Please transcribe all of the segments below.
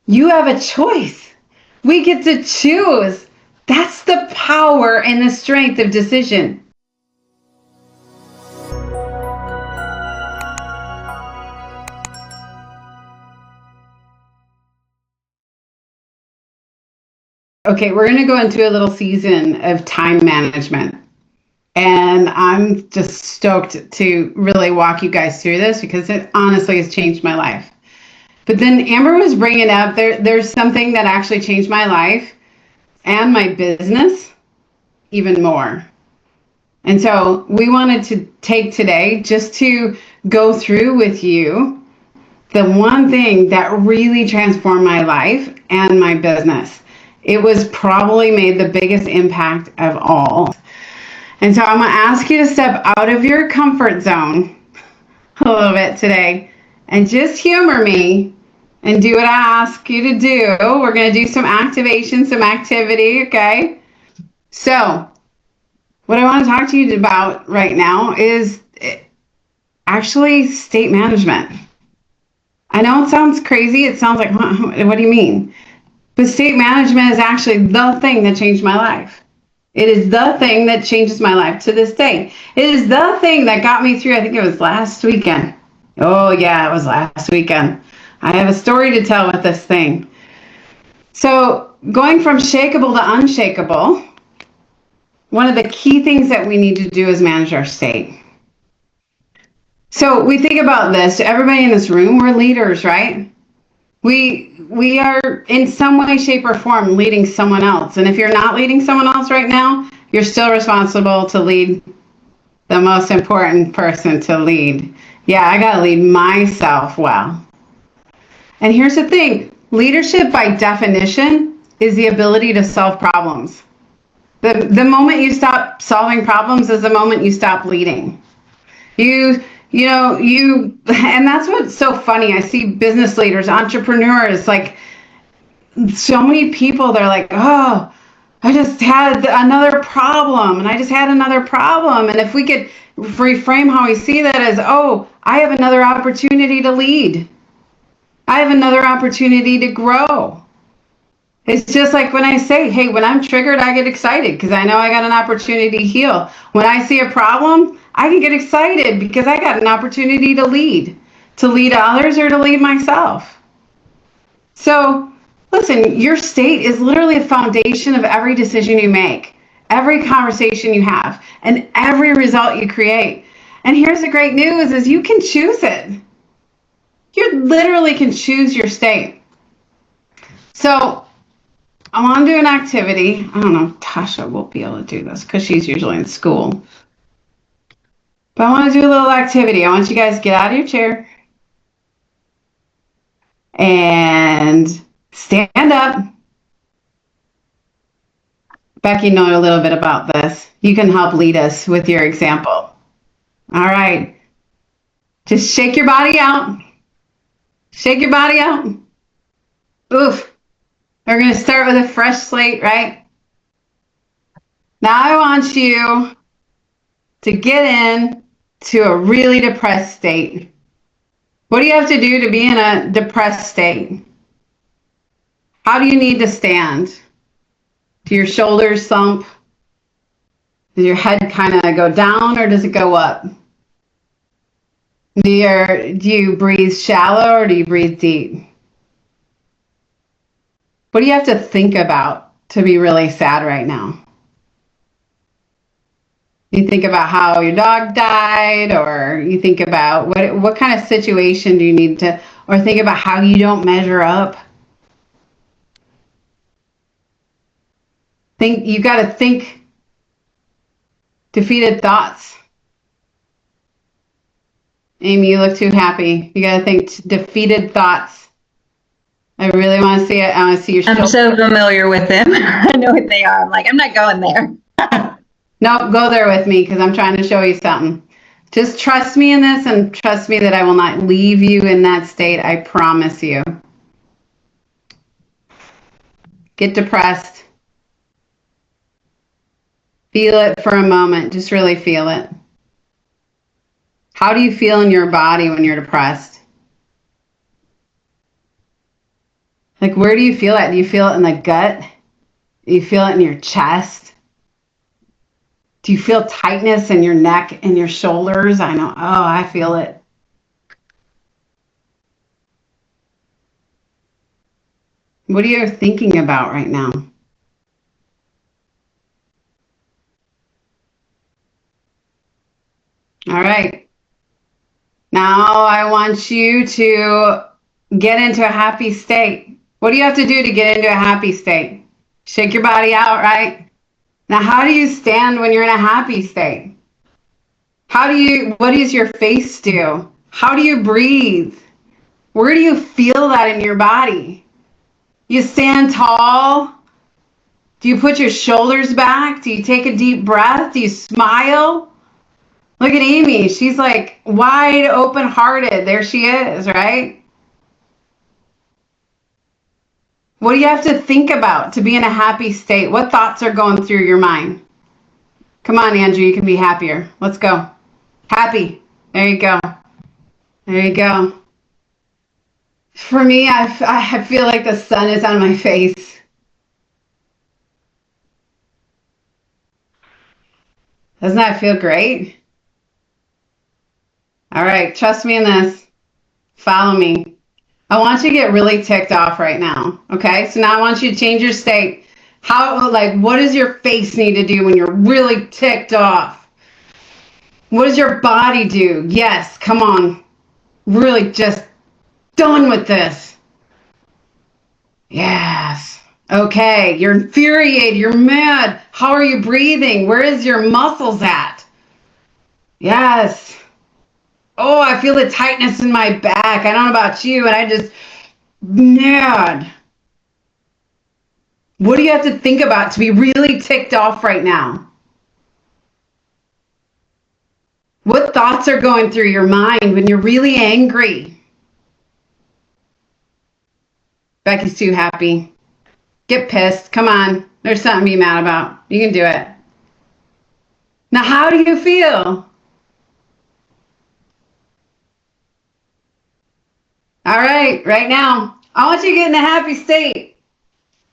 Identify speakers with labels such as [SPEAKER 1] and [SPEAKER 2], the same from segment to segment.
[SPEAKER 1] You have a choice. We get to choose. That's the power and the strength of decision. Okay, we're going to go into a little season of time management. And I'm just stoked to really walk you guys through this because it honestly has changed my life. But then Amber was bringing up there's something that actually changed my life and my business even more. And so we wanted to take today just to go through with you the one thing that really transformed my life and my business. It was probably made the biggest impact of all. And so I'm going to ask you to step out of your comfort zone a little bit today and just humor me and do what I ask you to do. We're going to do some activation, some activity, okay? So what I want to talk to you about right now is actually state management. I know it sounds crazy. It sounds like, what do you mean? But state management is actually the thing that changed my life. It is the thing that changes my life to this day. It is the thing that got me through, I think it was last weekend. Oh, yeah, it was last weekend. I have a story to tell with this thing. So going from shakable to unshakable, one of the key things that we need to do is manage our state. So we think about this. Everybody in this room, we're leaders, right? We are in some way, shape, or form leading someone else. And if you're not leading someone else right now, you're still responsible to lead the most important person to lead. Yeah, I got to lead myself well. And here's the thing. Leadership, by definition, is the ability to solve problems. The moment you stop solving problems is the moment you stop leading. And that's what's so funny. I see business leaders, entrepreneurs, like so many people, they're like, oh, I just had another problem and I just had another problem. And if we could reframe how we see that as, oh, I have another opportunity to lead. I have another opportunity to grow. It's just like when I say, hey, when I'm triggered, I get excited because I know I got an opportunity to heal. When I see a problem, I can get excited because I got an opportunity to lead others or to lead myself. So listen, your state is literally a foundation of every decision you make, every conversation you have, and every result you create. And here's the great news is you can choose it. You literally can choose your state. So I want to do an activity. I don't know if Tasha will be able to do this because she's usually in school. But I want to do a little activity. I want you guys to get out of your chair and stand up. Becky knows a little bit about this. You can help lead us with your example. All right. Just shake your body out. Shake your body out. Oof. We're going to start with a fresh slate, right? Now I want you to get in to a really depressed state. What do you have to do to be in a depressed state? How do you need to stand? Do your shoulders thump? Does your head kind of go down or does it go up? Do you breathe shallow or do you breathe deep? What do you have to think about to be really sad right now? You think about how your dog died, or you think about what kind of situation do you need to, or think about how you don't measure up. You got to think defeated thoughts. Amy, you look too happy. You got to think defeated thoughts. I really want to see it. I want to see your.
[SPEAKER 2] I'm so familiar with them. I know what they are. I'm like, I'm not going there.
[SPEAKER 1] No, go there with me because I'm trying to show you something. Just trust me in this and trust me that I will not leave you in that state. I promise you. Get depressed. Feel it for a moment. Just really feel it. How do you feel in your body when you're depressed? Like, where do you feel it? Do you feel it in the gut? Do you feel it in your chest? Do you feel tightness in your neck and your shoulders? I know. Oh, I feel it. What are you thinking about right now? All right. Now I want you to get into a happy state. What do you have to do to get into a happy state? Shake your body out, right? Now, how do you stand when you're in a happy state? What does your face do? How do you breathe? Where do you feel that in your body? You stand tall? Do you put your shoulders back? Do you take a deep breath? Do you smile? Look at Amy. She's like wide open hearted. There she is, right? What do you have to think about to be in a happy state? What thoughts are going through your mind? Come on, Andrew. You can be happier. Let's go. Happy. There you go. There you go. For me, I feel like the sun is on my face. Doesn't that feel great? All right, trust me in this. Follow me. I want you to get really ticked off right now. Okay, so now I want you to change your state. What does your face need to do when you're really ticked off? What does your body do? Yes, come on. Really just done with this. Yes. Okay, you're infuriated, you're mad. How are you breathing? Where is your muscles at? Yes. Oh, I feel the tightness in my back. I don't know about you, and I just mad. What do you have to think about to be really ticked off right now? What thoughts are going through your mind when you're really angry? Becky's too happy. Get pissed. Come on. There's something to be mad about. You can do it. Now, how do you feel? All right now. I want you to get in a happy state.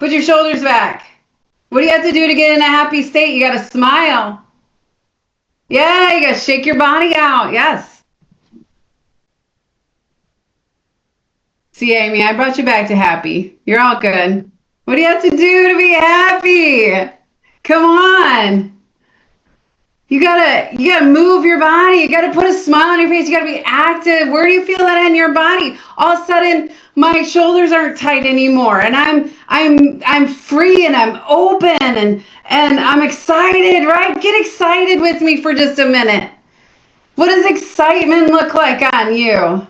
[SPEAKER 1] Put your shoulders back. What do you have to do to get in a happy state? You got to smile. Yeah, you got to shake your body out. Yes. See, Amy, I brought you back to happy. You're all good. What do you have to do to be happy? Come on. You gotta move your body. You gotta put a smile on your face. You gotta be active. Where do you feel that in your body? All of a sudden, my shoulders aren't tight anymore, and I'm free and I'm open and I'm excited. Right? Get excited with me for just a minute. What does excitement look like on you?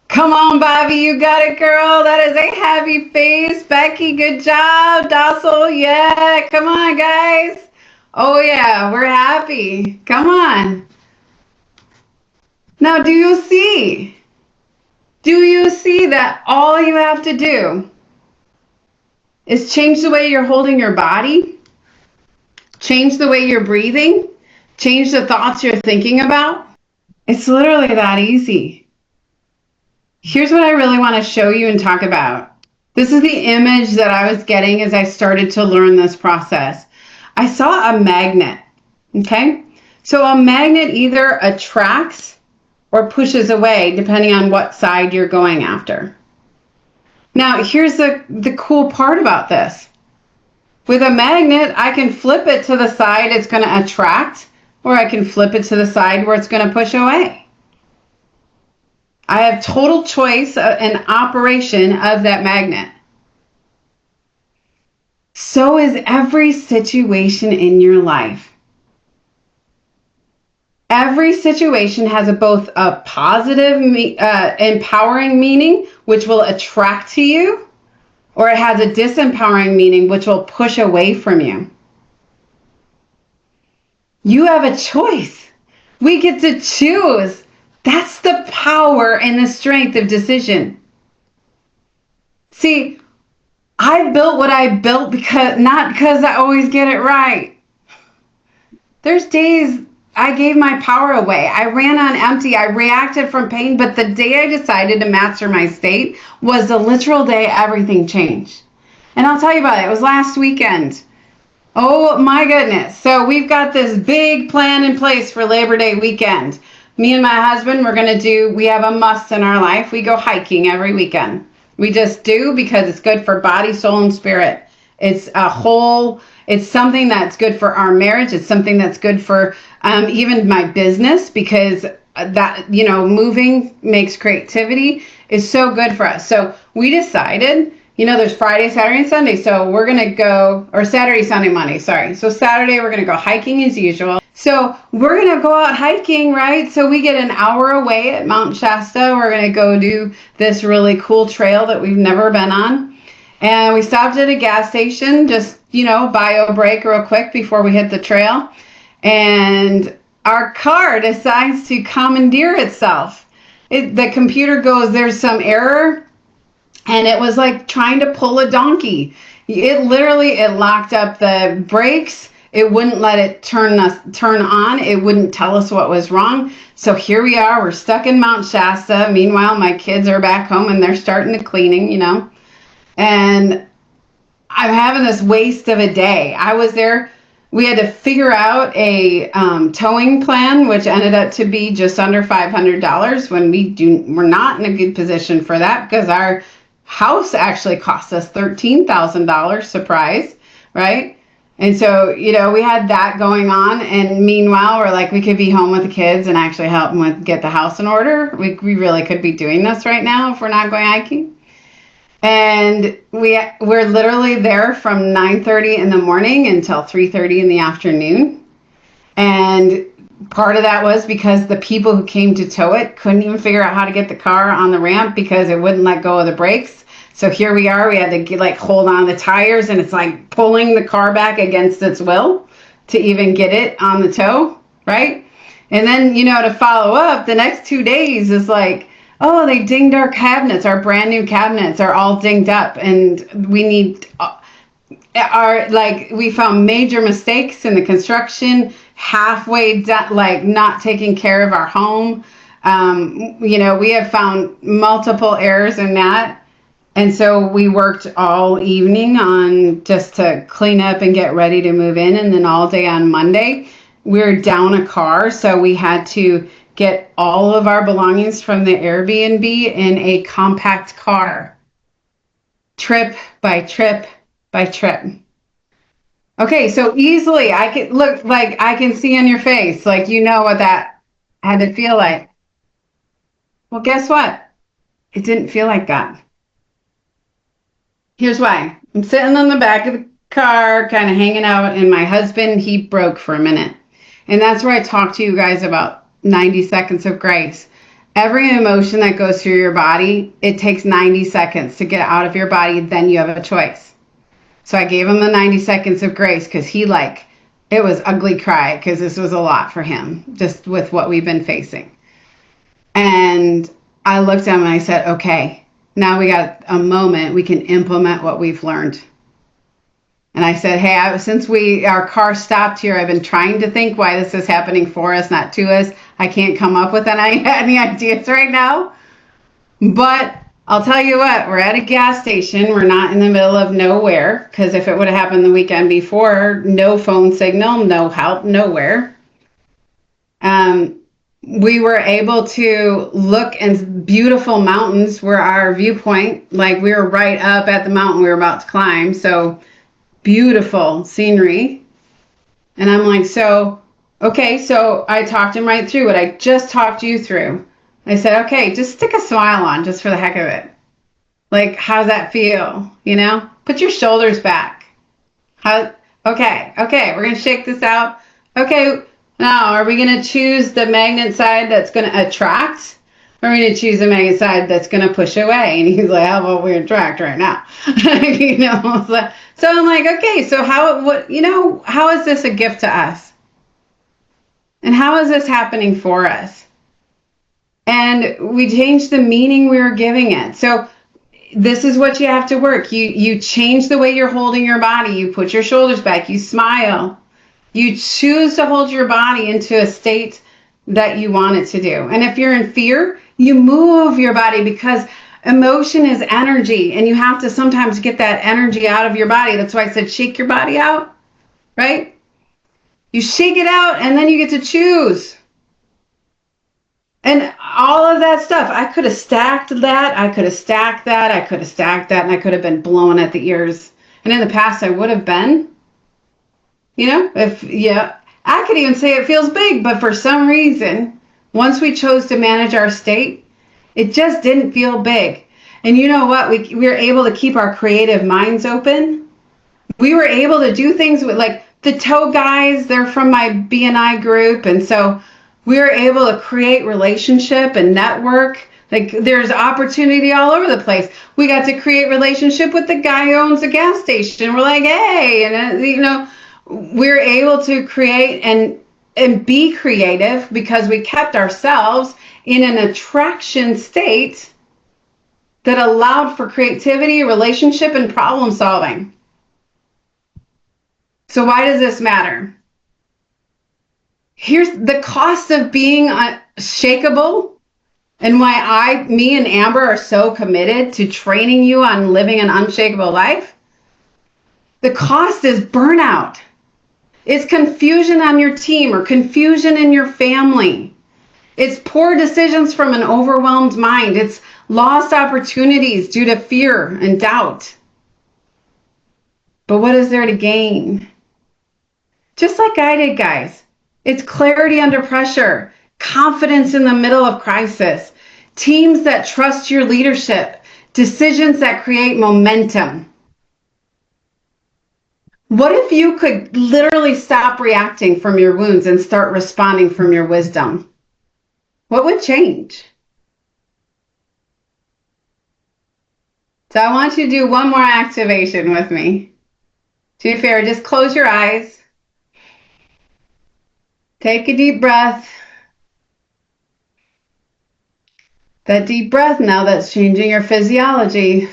[SPEAKER 1] Come on, Bobby, you got it, girl. That is a happy face. Becky, good job. Docile, yeah. Come on, guys. Oh, yeah, we're happy. Come on. Now, do you see? Do you see that all you have to do is change the way you're holding your body, change the way you're breathing, change the thoughts you're thinking about? It's literally that easy. Here's what I really want to show you and talk about. This is the image that I was getting as I started to learn this process. I saw a magnet, okay? So a magnet either attracts or pushes away depending on what side you're going after. Now, here's the cool part about this. With a magnet, I can flip it to the side it's going to attract, or I can flip it to the side where it's going to push away. I have total choice and operation of that magnet. So is every situation in your life. Every situation has both a positive, empowering meaning, which will attract to you, or it has a disempowering meaning, which will push away from you. You have a choice. We get to choose. That's the power and the strength of decision. See, I built what I built not because I always get it right. There's days I gave my power away. I ran on empty. I reacted from pain. But the day I decided to master my state was the literal day everything changed. And I'll tell you about it. It was last weekend. Oh my goodness. So we've got this big plan in place for Labor Day weekend. Me and my husband, we have a must in our life. We go hiking every weekend. We just do because it's good for body, soul, and spirit. It's something that's good for our marriage. It's something that's good for even my business because moving makes creativity is so good for us. So we decided, there's Friday, Saturday, and Sunday. So we're going to go, or Saturday, Sunday, Monday, sorry. So Saturday, we're going to go hiking as usual. So we're going to go out hiking, right? So we get an hour away at Mount Shasta. We're going to go do this really cool trail that we've never been on. And we stopped at a gas station, just, buy a break real quick before we hit the trail. And our car decides to commandeer itself. The computer goes, there's some error. And it was like trying to pull a donkey. It locked up the brakes. It wouldn't let it turn on. It wouldn't tell us what was wrong. So here we are. We're stuck in Mount Shasta. Meanwhile, my kids are back home and they're starting the cleaning, And I'm having this waste of a day. I was there. We had to figure out a towing plan, which ended up to be just under $500 when we're not in a good position for that because our house actually cost us $13,000, surprise, right? And so, we had that going on. And meanwhile, we're like, we could be home with the kids and actually help them get the house in order. We really could be doing this right now if we're not going hiking. And we're literally there from 9:30 in the morning until 3:30 in the afternoon. And part of that was because the people who came to tow it couldn't even figure out how to get the car on the ramp because it wouldn't let go of the brakes. So here we are. We had to hold on the tires, and it's like pulling the car back against its will to even get it on the tow, right? And then, to follow up, the next 2 days is like, oh, they dinged our cabinets. Our brand new cabinets are all dinged up, and we found major mistakes in the construction, halfway done, not taking care of our home. We have found multiple errors in that. And so we worked all evening on just to clean up and get ready to move in. And then all day on Monday, we were down a car. So we had to get all of our belongings from the Airbnb in a compact car. Trip by trip by trip. Okay, so easily I can see on your face, what that had to feel like. Well, guess what? It didn't feel like that. Here's why. I'm sitting on the back of the car, kind of hanging out, and my husband, he broke for a minute. And that's where I talk to you guys about 90 seconds of grace. Every emotion that goes through your body, it takes 90 seconds to get out of your body, then you have a choice. So I gave him the 90 seconds of grace because it was ugly cry because this was a lot for him, just with what we've been facing. And I looked at him and I said, okay, now we got a moment we can implement what we've learned. And I said, hey, since our car stopped here, I've been trying to think why this is happening for us, not to us. I can't come up with any ideas right now. But I'll tell you what, we're at a gas station. We're not in the middle of nowhere, because if it would have happened the weekend before, no phone signal, no help, nowhere. We were able to look, and beautiful mountains were our viewpoint. We were right up at the mountain we were about to climb. So beautiful scenery. And I'm like, so I talked him right through what I just talked you through. I said, okay, just stick a smile on just for the heck of it. How's that feel? Put your shoulders back. Okay, we're going to shake this out. Okay, now are we going to choose the magnet side that's going to attract? Or are we going to choose the magnet side that's going to push away? And he's like, how about we attract right now? So I'm like, okay, so how is this a gift to us? And how is this happening for us? And we changed the meaning we were giving it. So this is what you have to work. You change the way you're holding your body. You put your shoulders back. You smile. You choose to hold your body into a state that you want it to do. And if you're in fear, you move your body, because emotion is energy, and you have to sometimes get that energy out of your body. That's why I said shake your body out, right? You shake it out, and then you get to choose. And all of that stuff, I could have stacked that, I could have stacked that, I could have stacked that, and I could have been blown at the ears. And in the past, I would have been, I could even say it feels big, but for some reason, once we chose to manage our state, it just didn't feel big. And you know what? We were able to keep our creative minds open. We were able to do things with, like, the toe guys, they're from my BNI group. And so we were able to create relationship and network. Like, there's opportunity all over the place. We got to create relationship with the guy who owns a gas station. We're like, hey, and we're able to create and be creative because we kept ourselves in an attraction state that allowed for creativity, relationship, and problem solving. So why does this matter? Here's the cost of being unshakable, and why me and Amber are so committed to training you on living an unshakable life. The cost is burnout. It's confusion on your team or confusion in your family. It's poor decisions from an overwhelmed mind. It's lost opportunities due to fear and doubt. But what is there to gain? Just like I did, guys. It's clarity under pressure, confidence in the middle of crisis, teams that trust your leadership, decisions that create momentum. What if you could literally stop reacting from your wounds and start responding from your wisdom? What would change? So I want you to do one more activation with me. Do me a favor, just close your eyes. Take a deep breath. That deep breath now, that's changing your physiology.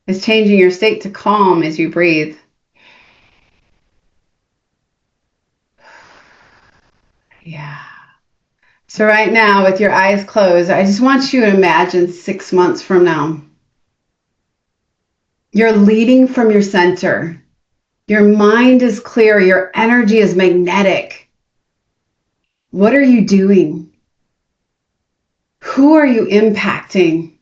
[SPEAKER 1] It's changing your state to calm as you breathe. Yeah. So right now, with your eyes closed, I just want you to imagine 6 months from now. You're leading from your center. Your mind is clear. Your energy is magnetic. What are you doing? Who are you impacting?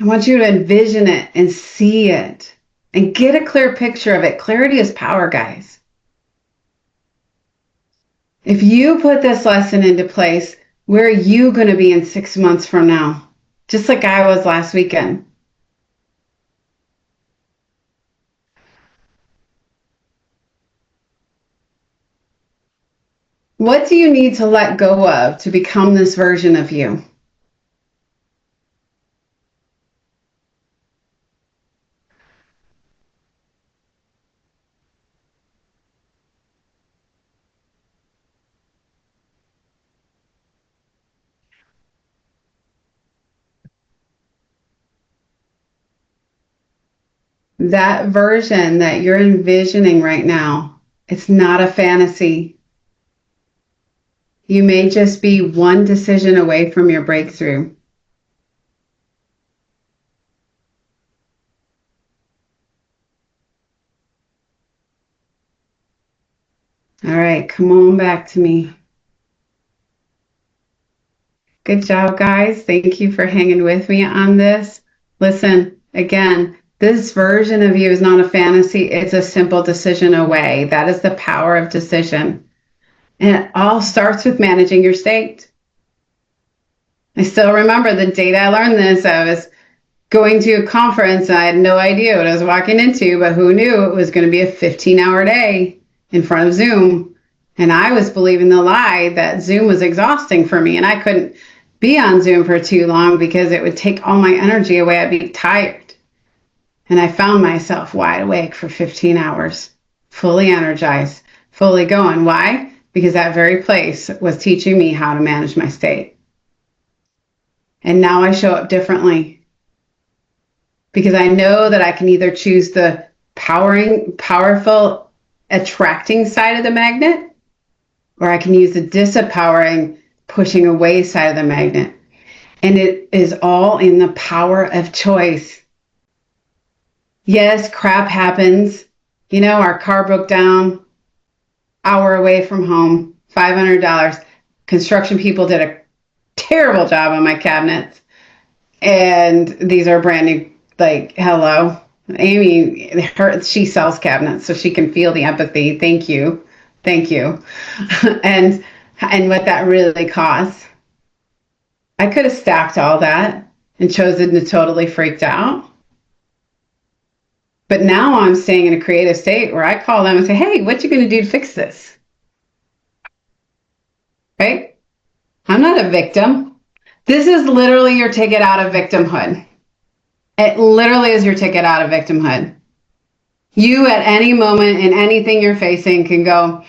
[SPEAKER 1] I want you to envision it and see it and get a clear picture of it. Clarity is power, guys. If you put this lesson into place, where are you going to be in 6 months from now? Just like I was last weekend. What do you need to let go of to become this version of you? That version that you're envisioning right now, it's not a fantasy. You may just be one decision away from your breakthrough. All right, come on back to me. Good job, guys. Thank you for hanging with me on this. Listen, again, this version of you is not a fantasy. It's a simple decision away. That is the power of decision. And it all starts with managing your state. I still remember the date I learned this. I was going to a conference. And I had no idea what I was walking into, but who knew it was going to be a 15-hour day in front of Zoom. And I was believing the lie that Zoom was exhausting for me, and I couldn't be on Zoom for too long because it would take all my energy away. I'd be tired. And I found myself wide awake for 15 hours, fully energized, fully going. Why? Because that very place was teaching me how to manage my state. And now I show up differently. because I know that I can either choose the powerful, attracting side of the magnet, or I can use the disempowering, pushing away side of the magnet. And it is all in the power of choice. Yes, crap happens. You know, our car broke down, hour away from home, $500. Construction people did a terrible job on my cabinets. And these are brand new, like, hello. Amy, she sells cabinets, so she can feel the empathy. Thank you. Thank you. and what that really costs. I could have stacked all that and chosen to totally freaked out. But now I'm staying in a creative state where I call them and say, hey, what you going to do to fix this? Right? I'm not a victim. This is literally your ticket out of victimhood. It literally is your ticket out of victimhood. You at any moment in anything you're facing can go,